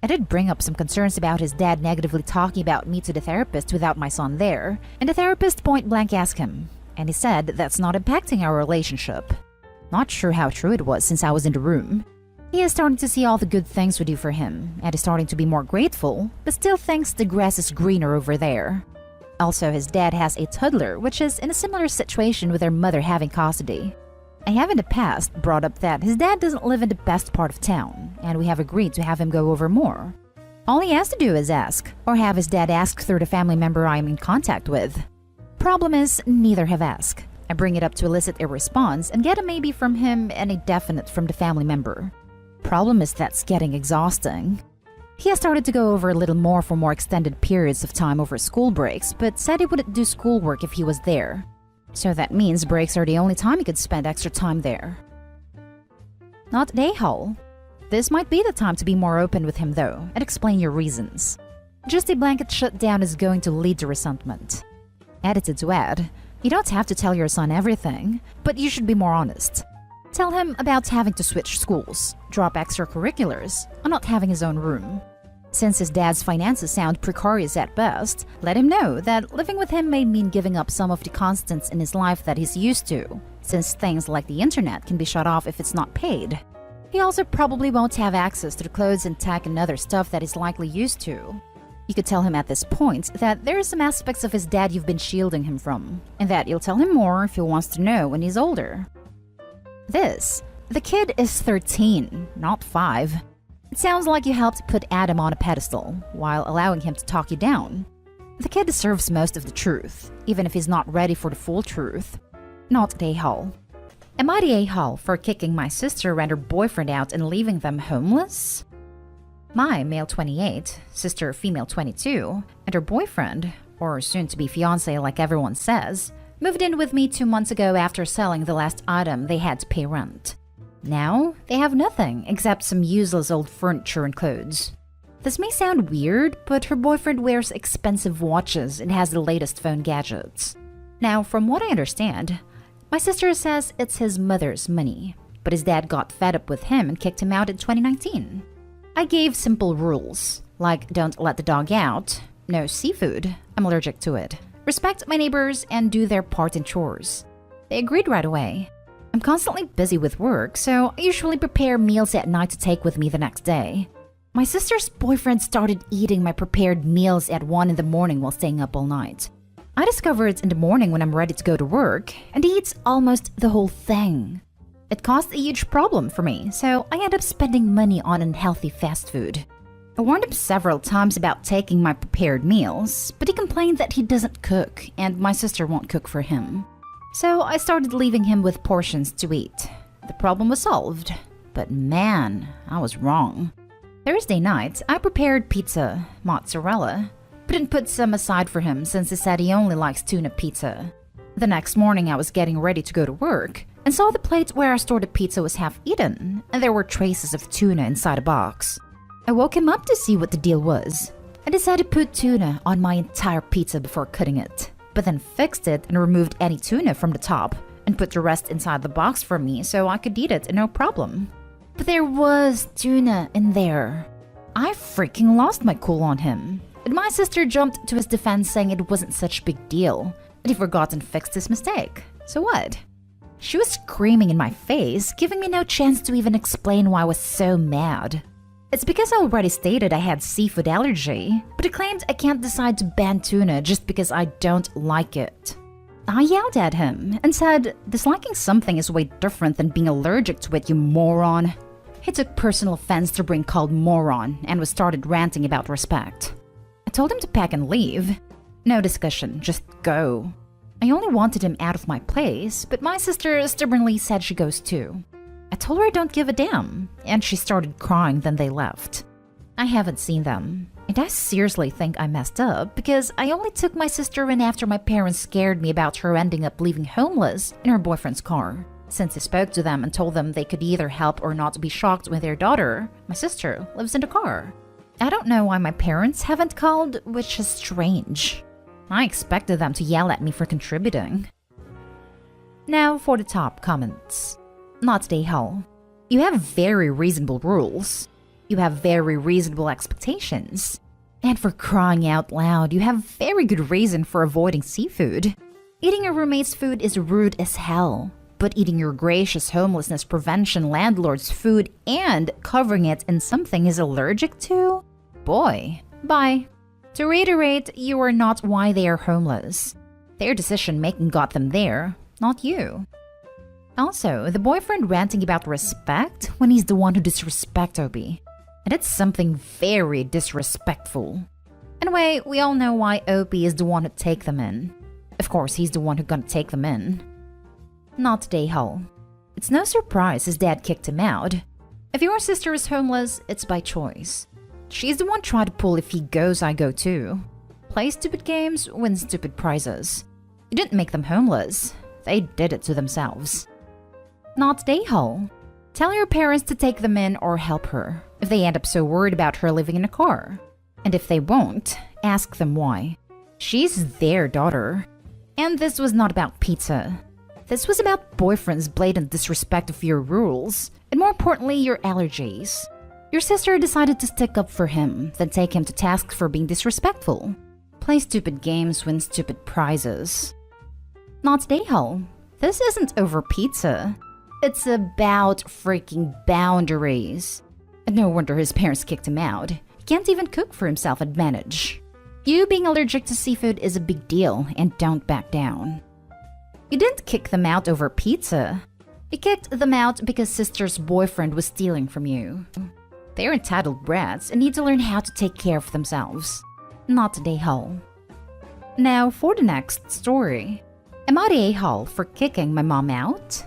I did bring up some concerns about his dad negatively talking about me to the therapist without my son there, and the therapist point blank asked him, and he said that's not impacting our relationship. Not sure how true it was since I was in the room. He is starting to see all the good things we do for him, and is starting to be more grateful, but still thinks the grass is greener over there. Also, his dad has a toddler, which is in a similar situation with their mother having custody. I have in the past brought up that his dad doesn't live in the best part of town, and we have agreed to have him go over more. All he has to do is ask, or have his dad ask through the family member I am in contact with. Problem is, neither have asked. I bring it up to elicit a response and get a maybe from him and a definite from the family member. Problem is that's getting exhausting. He has started to go over a little more for more extended periods of time over school breaks, but said he wouldn't do schoolwork if he was there. So that means breaks are the only time he could spend extra time there. Not the a-hole. This might be the time to be more open with him though, and explain your reasons. Just a blanket shutdown is going to lead to resentment. Edited to add, you don't have to tell your son everything, but you should be more honest. Tell him about having to switch schools, drop extracurriculars, or not having his own room. Since his dad's finances sound precarious at best, let him know that living with him may mean giving up some of the constants in his life that he's used to, since things like the internet can be shut off if it's not paid. He also probably won't have access to the clothes and tech and other stuff that he's likely used to. You could tell him at this point that there are some aspects of his dad you've been shielding him from, and that you'll tell him more if he wants to know when he's older. The kid is 13, not 5. It sounds like you helped put Adam on a pedestal, while allowing him to talk you down. The kid deserves most of the truth, even if he's not ready for the full truth. Not the a-hole. Am I the a-hole for kicking my sister and her boyfriend out and leaving them homeless? My male 28, sister female 22, and her boyfriend, or soon-to-be fiancé like everyone says, moved in with me 2 months ago after selling the last item they had to pay rent. Now, they have nothing except some useless old furniture and clothes. This may sound weird, but her boyfriend wears expensive watches and has the latest phone gadgets. Now, from what I understand, my sister says it's his mother's money, but his dad got fed up with him and kicked him out in 2019. I gave simple rules, like don't let the dog out, no seafood, I'm allergic to it, respect my neighbors, and do their part in chores. They agreed right away. I'm constantly busy with work, so I usually prepare meals at night to take with me the next day. My sister's boyfriend started eating my prepared meals at 1 in the morning while staying up all night. I discover it in the morning when I'm ready to go to work, and he eats almost the whole thing. It caused a huge problem for me, so I end up spending money on unhealthy fast food. I warned him several times about taking my prepared meals, but he complained that he doesn't cook, and my sister won't cook for him. So I started leaving him with portions to eat. The problem was solved. But man, I was wrong. Thursday night, I prepared pizza, mozzarella, but didn't put some aside for him since he said he only likes tuna pizza. The next morning I was getting ready to go to work and saw the plate where I stored the pizza was half eaten, and there were traces of tuna inside a box. I woke him up to see what the deal was. I decided to put tuna on my entire pizza before cutting it, but then fixed it and removed any tuna from the top and put the rest inside the box for me so I could eat it no problem. But there was tuna in there. I freaking lost my cool on him. And my sister jumped to his defense saying it wasn't such a big deal, and he forgot and fixed his mistake. So what? She was screaming in my face, giving me no chance to even explain why I was so mad. It's because I already stated I had seafood allergy, but he claimed I can't decide to ban tuna just because I don't like it. I yelled at him and said, disliking something is way different than being allergic to it, you moron. He took personal offense to being called moron and was started ranting about respect. I told him to pack and leave. No discussion, just go. I only wanted him out of my place, but my sister stubbornly said she goes too. I told her I don't give a damn, and she started crying, then they left. I haven't seen them, and I seriously think I messed up because I only took my sister in after my parents scared me about her ending up leaving homeless in her boyfriend's car. Since I spoke to them and told them they could either help or not be shocked when their daughter, my sister, lives in the car. I don't know why my parents haven't called, which is strange. I expected them to yell at me for contributing. Now for the top comments. Not today, Hull. You have very reasonable rules. You have very reasonable expectations. And for crying out loud, you have very good reason for avoiding seafood. Eating your roommate's food is rude as hell. But eating your gracious homelessness prevention landlord's food and covering it in something he's allergic to? Boy, bye. To reiterate, you are not why they are homeless. Their decision-making got them there, not you. Also, the boyfriend ranting about respect when he's the one who disrespects Opie. And it's something very disrespectful. Anyway, we all know why Opie is the one who take them in. Of course, he's the one who gonna take them in. Not today, Hull. It's no surprise his dad kicked him out. If your sister is homeless, it's by choice. She's the one trying to pull if he goes, I go too. Play stupid games, win stupid prizes. You didn't make them homeless. They did it to themselves. Not today, Hull. Tell your parents to take them in or help her if they end up so worried about her living in a car. And if they won't, ask them why. She's their daughter. And this was not about pizza. This was about boyfriend's blatant disrespect of your rules, and more importantly, your allergies. Your sister decided to stick up for him, then take him to task for being disrespectful. Play stupid games, win stupid prizes. Not today, Hull. This isn't over pizza. It's about freaking boundaries. And no wonder his parents kicked him out. He can't even cook for himself and manage. You being allergic to seafood is a big deal, and don't back down. You didn't kick them out over pizza. You kicked them out because sister's boyfriend was stealing from you. They're entitled brats and need to learn how to take care of themselves. Not today, Hull. Now for the next story. Am I the a-hole for kicking my mom out?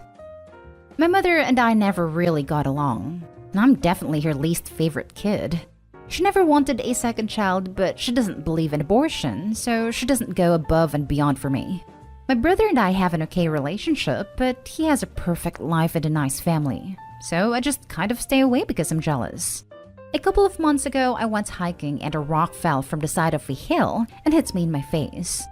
My mother and I never really got along, and I'm definitely her least favorite kid. She never wanted a second child, but she doesn't believe in abortion, so she doesn't go above and beyond for me. My brother and I have an okay relationship, but he has a perfect life and a nice family, so I just kind of stay away because I'm jealous. A couple of months ago, I went hiking and a rock fell from the side of a hill and hit me in my face.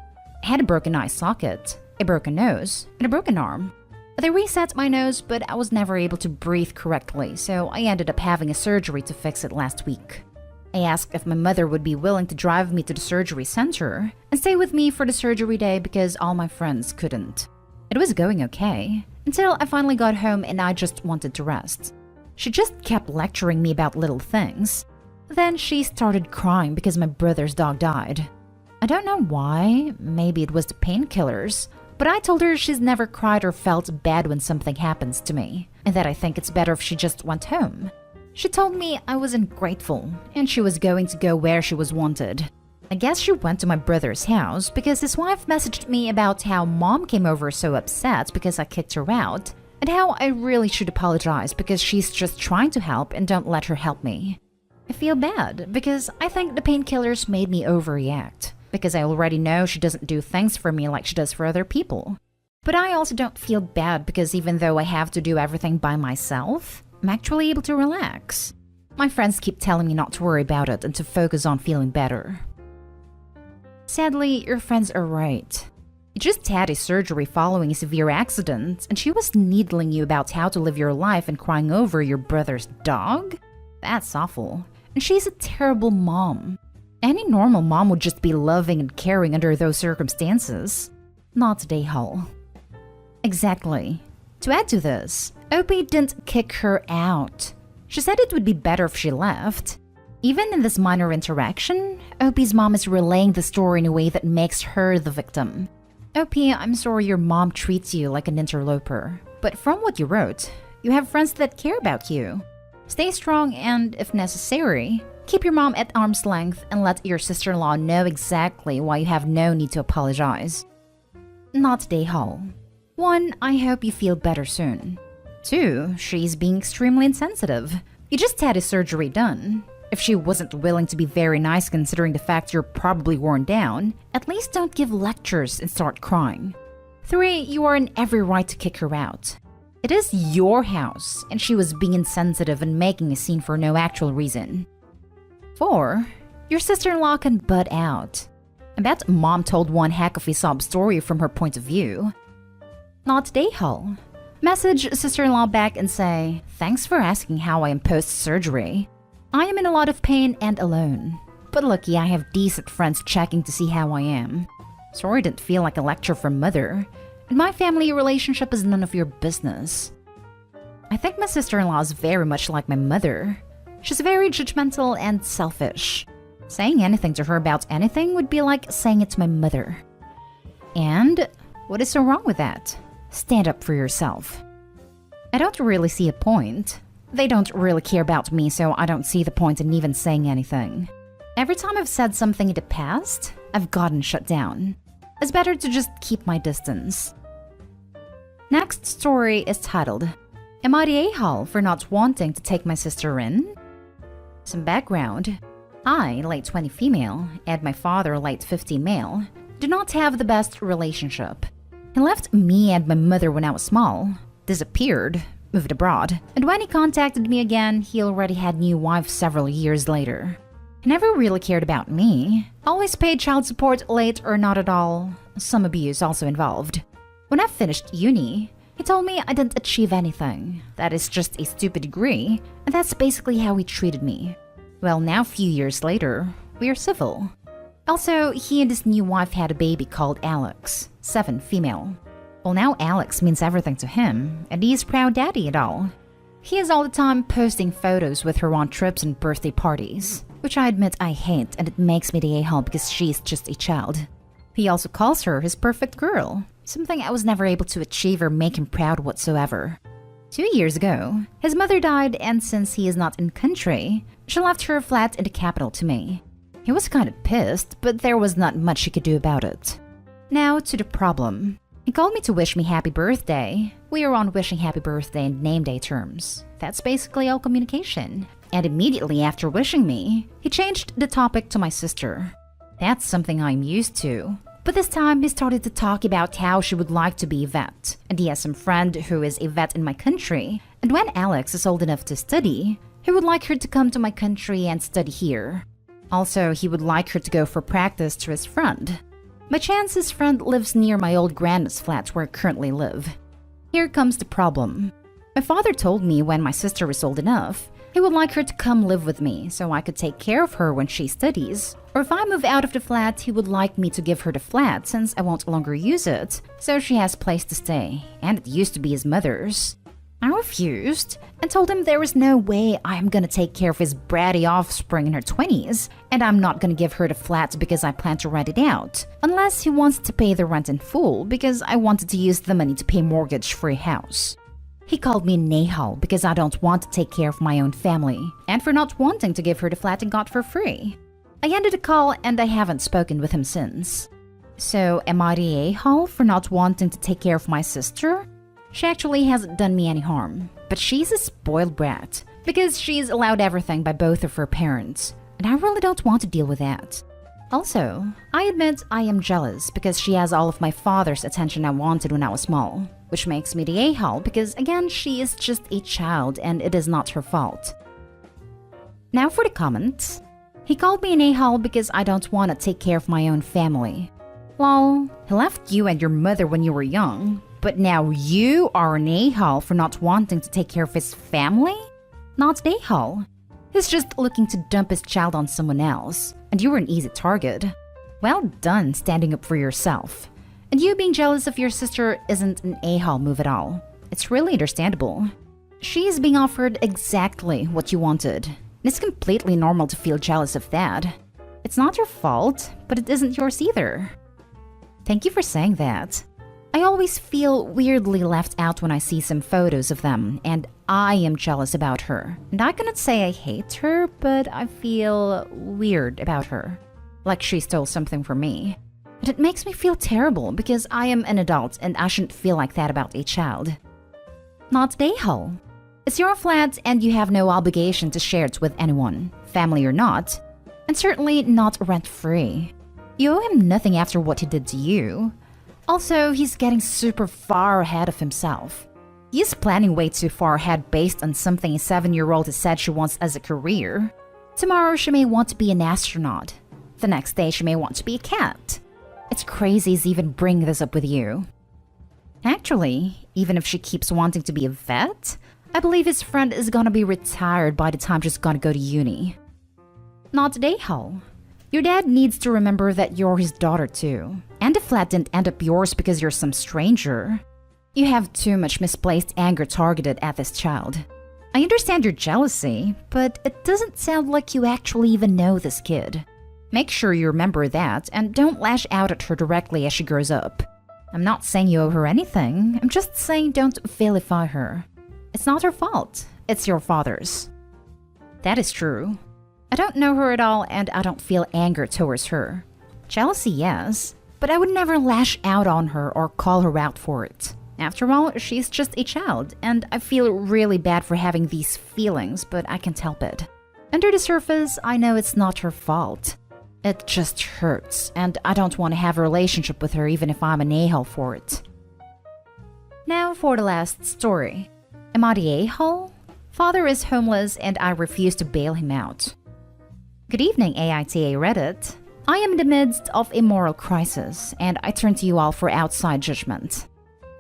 I had a broken eye socket, a broken nose, and a broken arm. They reset my nose, but I was never able to breathe correctly, so I ended up having a surgery to fix it last week. I asked if my mother would be willing to drive me to the surgery center and stay with me for the surgery day because all my friends couldn't. It was going okay, until I finally got home and I just wanted to rest. She just kept lecturing me about little things. Then she started crying because my brother's dog died. I don't know why, maybe it was the painkillers, but I told her she's never cried or felt bad when something happens to me, and that I think it's better if she just went home. She told me I was ungrateful, and she was going to go where she was wanted. I guess she went to my brother's house because his wife messaged me about how mom came over so upset because I kicked her out, and how I really should apologize because she's just trying to help and don't let her help me. I feel bad because I think the painkillers made me overreact, because I already know she doesn't do things for me like she does for other people. But I also don't feel bad because even though I have to do everything by myself, I'm actually able to relax. My friends keep telling me not to worry about it and to focus on feeling better. Sadly, your friends are right. You just had a surgery following a severe accident, and she was needling you about how to live your life and crying over your brother's dog? That's awful. And she's a terrible mom. Any normal mom would just be loving and caring under those circumstances. Not today, Hull. Exactly. To add to this, Opie didn't kick her out. She said it would be better if she left. Even in this minor interaction, Opie's mom is relaying the story in a way that makes her the victim. Opie, I'm sorry your mom treats you like an interloper, but from what you wrote, you have friends that care about you. Stay strong and, if necessary, keep your mom at arm's length and let your sister-in-law know exactly why you have no need to apologize. Not today, Hull. 1, I hope you feel better soon. 2, she's being extremely insensitive. You just had a surgery done. If she wasn't willing to be very nice considering the fact you're probably worn down, at least don't give lectures and start crying. 3, you are in every right to kick her out. It is your house, and she was being insensitive and making a scene for no actual reason. 4, your sister-in-law can butt out. I bet mom told one heck of a sob story from her point of view. Not a-hole. Message sister-in-law back and say, thanks for asking how I am post-surgery. I am in a lot of pain and alone. But lucky I have decent friends checking to see how I am. Sorry didn't feel like a lecture from mother. And my family relationship is none of your business. I think my sister-in-law is very much like my mother. She's very judgmental and selfish. Saying anything to her about anything would be like saying it to my mother. And what is so wrong with that? Stand up for yourself. I don't really see a point. They don't really care about me, so I don't see the point in even saying anything. Every time I've said something in the past, I've gotten shut down. It's better to just keep my distance. Next story is titled, Am I the a-hole for not wanting to take my sister in? Some background. I, late 20 female, and my father, late 50 male, do not have the best relationship. He left me and my mother when I was small, disappeared, moved abroad, and when he contacted me again, he already had new wife several years later. He never really cared about me, always paid child support late or not at all, some abuse also involved. When I finished uni, he told me I didn't achieve anything, that is just a stupid degree, and that's basically how he treated me. Well, now a few years later, we are civil. Also, he and his new wife had a baby called Alex, 7 female. Well, now Alex means everything to him, and he's proud daddy and all. He is all the time posting photos with her on trips and birthday parties, which I admit I hate, and it makes me the a-hole because she's just a child. He also calls her his perfect girl, something I was never able to achieve or make him proud whatsoever. 2 years ago, his mother died, and since he is not in country, she left her flat in the capital to me. He was kind of pissed, but there was not much he could do about it. Now to the problem. He called me to wish me happy birthday. We are on wishing happy birthday and name day terms. That's basically all communication. And immediately after wishing me, he changed the topic to my sister. That's something I'm used to. But this time he started to talk about how she would like to be a vet, and he has some friend who is a vet in my country, and when Alex is old enough to study, he would like her to come to my country and study here. Also, he would like her to go for practice to his friend. By chance, his friend lives near my old grandma's flat where I currently live. Here comes the problem. My father told me when my sister was old enough, he would like her to come live with me so I could take care of her when she studies. Or if I move out of the flat, he would like me to give her the flat since I won't longer use it, so she has place to stay, and it used to be his mother's. I refused and told him there was no way I am gonna take care of his bratty offspring in her 20s, and I'm not gonna give her the flat because I plan to rent it out, unless he wants to pay the rent in full because I wanted to use the money to pay mortgage for a house. He called me an a-hole because I don't want to take care of my own family, and for not wanting to give her the flat and got for free. I ended the call and I haven't spoken with him since. So am I the a-hole for not wanting to take care of my sister? She actually hasn't done me any harm, but she's a spoiled brat because she's allowed everything by both of her parents, and I really don't want to deal with that. Also, I admit I am jealous because she has all of my father's attention I wanted when I was small, which makes me the a-hole because again she is just a child and it is not her fault. Now for the comments. He called me an a-hole because I don't want to take care of my own family. Lol, he left you and your mother when you were young, but now you are an a-hole for not wanting to take care of his family? Not an a-hole. He's just looking to dump his child on someone else, and you were an easy target. Well done standing up for yourself. And you being jealous of your sister isn't an a-hole move at all. It's really understandable. She is being offered exactly what you wanted. And it's completely normal to feel jealous of that. It's not your fault, but it isn't yours either. Thank you for saying that. I always feel weirdly left out when I see some photos of them, and I am jealous about her. And I cannot say I hate her, but I feel weird about her. Like she stole something from me. And it makes me feel terrible because I am an adult and I shouldn't feel like that about a child. Not an a-hole. It's your flat and you have no obligation to share it with anyone, family or not, and certainly not rent-free. You owe him nothing after what he did to you. Also, he's getting super far ahead of himself. He's planning way too far ahead based on something a 7-year-old has said she wants as a career. Tomorrow she may want to be an astronaut. The next day, she may want to be a cat. It's crazy he's even bringing this up with you. Actually, even if she keeps wanting to be a vet, I believe his friend is gonna be retired by the time she's gonna go to uni. Not today, Hal. Your dad needs to remember that you're his daughter too. And the flat didn't end up yours because you're some stranger. You have too much misplaced anger targeted at this child. I understand your jealousy, but it doesn't sound like you actually even know this kid. Make sure you remember that and don't lash out at her directly as she grows up. I'm not saying you owe her anything, I'm just saying don't vilify her. It's not her fault, it's your father's. That is true. I don't know her at all and I don't feel anger towards her. Jealousy, yes, but I would never lash out on her or call her out for it. After all, she's just a child, and I feel really bad for having these feelings, but I can't help it. Under the surface, I know it's not her fault. It just hurts, and I don't want to have a relationship with her even if I'm an a-hole for it. Now for the last story. Am I the a-hole? Father is homeless and I refuse to bail him out. Good evening, AITA Reddit. I am in the midst of a moral crisis, and I turn to you all for outside judgment.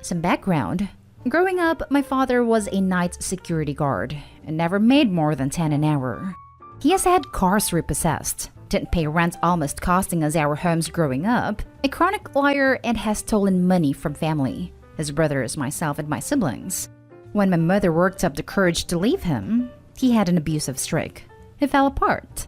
Some background. Growing up, my father was a night security guard and never made more than 10 an hour. He has had cars repossessed, didn't pay rent, almost costing us our homes growing up, a chronic liar, and has stolen money from family, his brothers, myself, and my siblings. When my mother worked up the courage to leave him, he had an abusive streak. He fell apart.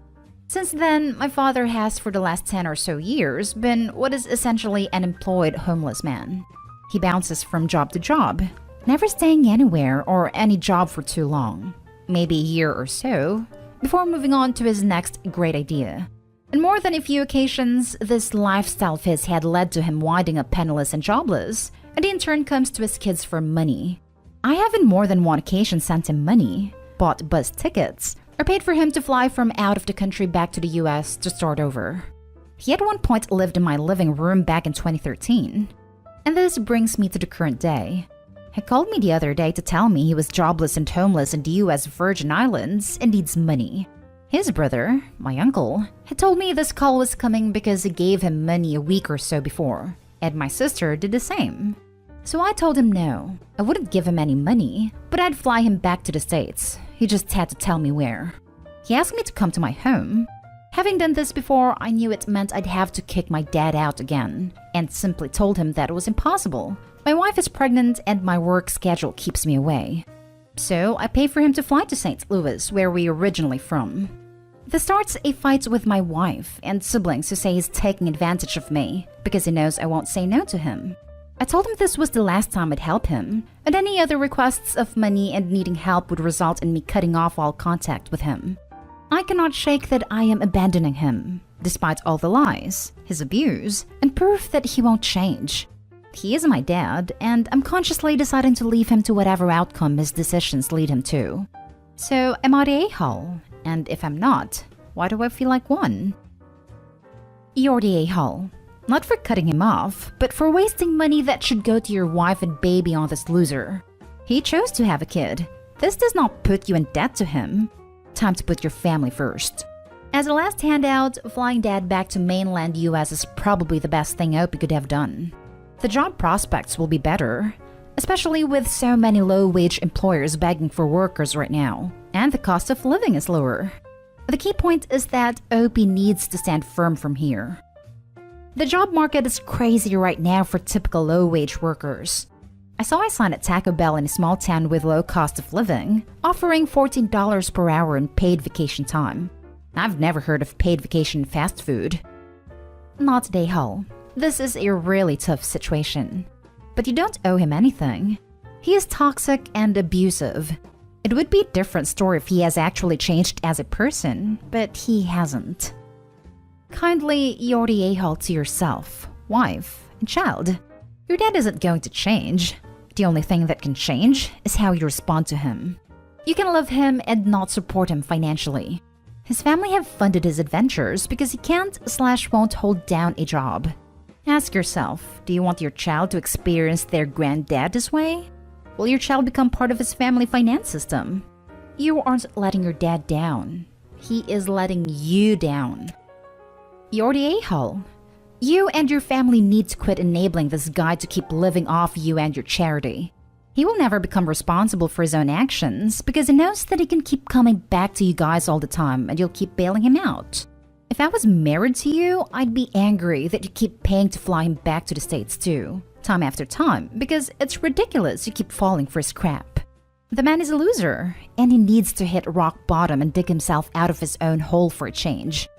Since then, my father has for the last 10 or so years been what is essentially an employed homeless man. He bounces from job to job, never staying anywhere or any job for too long, maybe a year or so, before moving on to his next great idea. On more than a few occasions, this lifestyle of his had led to him winding up penniless and jobless, and he in turn comes to his kids for money. I have on more than one occasion sent him money, bought bus tickets, or paid for him to fly from out of the country back to the US to start over. He at one point lived in my living room back in 2013. And this brings me to the current day. He called me the other day to tell me he was jobless and homeless in the US Virgin Islands and needs money. His brother, my uncle, had told me this call was coming because he gave him money a week or so before, and my sister did the same. So I told him no, I wouldn't give him any money, but I'd fly him back to the States. He just had to tell me where. He asked me to come to my home. Having done this before, I knew it meant I'd have to kick my dad out again, and simply told him that it was impossible. My wife is pregnant and my work schedule keeps me away. So I pay for him to fly to St. Louis, where we're originally from. This starts a fight with my wife and siblings who say he's taking advantage of me because he knows I won't say no to him. I told him this was the last time I'd help him, and any other requests of money and needing help would result in me cutting off all contact with him. I cannot shake that I am abandoning him, despite all the lies, his abuse, and proof that he won't change. He is my dad, and I'm consciously deciding to leave him to whatever outcome his decisions lead him to. So, am I the a-hole? And if I'm not, why do I feel like one? You're the a-hole. Not for cutting him off, but for wasting money that should go to your wife and baby on this loser. He chose to have a kid. This does not put you in debt to him. Time to put your family first. As a last handout, flying dad back to mainland US is probably the best thing Opie could have done. The job prospects will be better, especially with so many low-wage employers begging for workers right now, and the cost of living is lower. The key point is that Opie needs to stand firm from here. The job market is crazy right now for typical low-wage workers. I saw a sign at Taco Bell in a small town with low cost of living, offering $14 per hour in paid vacation time. I've never heard of paid vacation fast food. Not today, Hull. This is a really tough situation. But you don't owe him anything. He is toxic and abusive. It would be a different story if he has actually changed as a person, but he hasn't. Kindly you're the a-hole to yourself, wife, and child. Your dad isn't going to change. The only thing that can change is how you respond to him. You can love him and not support him financially. His family have funded his adventures because he can't/won't hold down a job. Ask yourself, do you want your child to experience their granddad this way? Will your child become part of his family finance system? You aren't letting your dad down. He is letting you down. You're the a-hole. You and your family need to quit enabling this guy to keep living off you and your charity. He will never become responsible for his own actions because he knows that he can keep coming back to you guys all the time and you'll keep bailing him out. If I was married to you, I'd be angry that you keep paying to fly him back to the States too, time after time, because it's ridiculous you keep falling for his crap. The man is a loser, and he needs to hit rock bottom and dig himself out of his own hole for a change.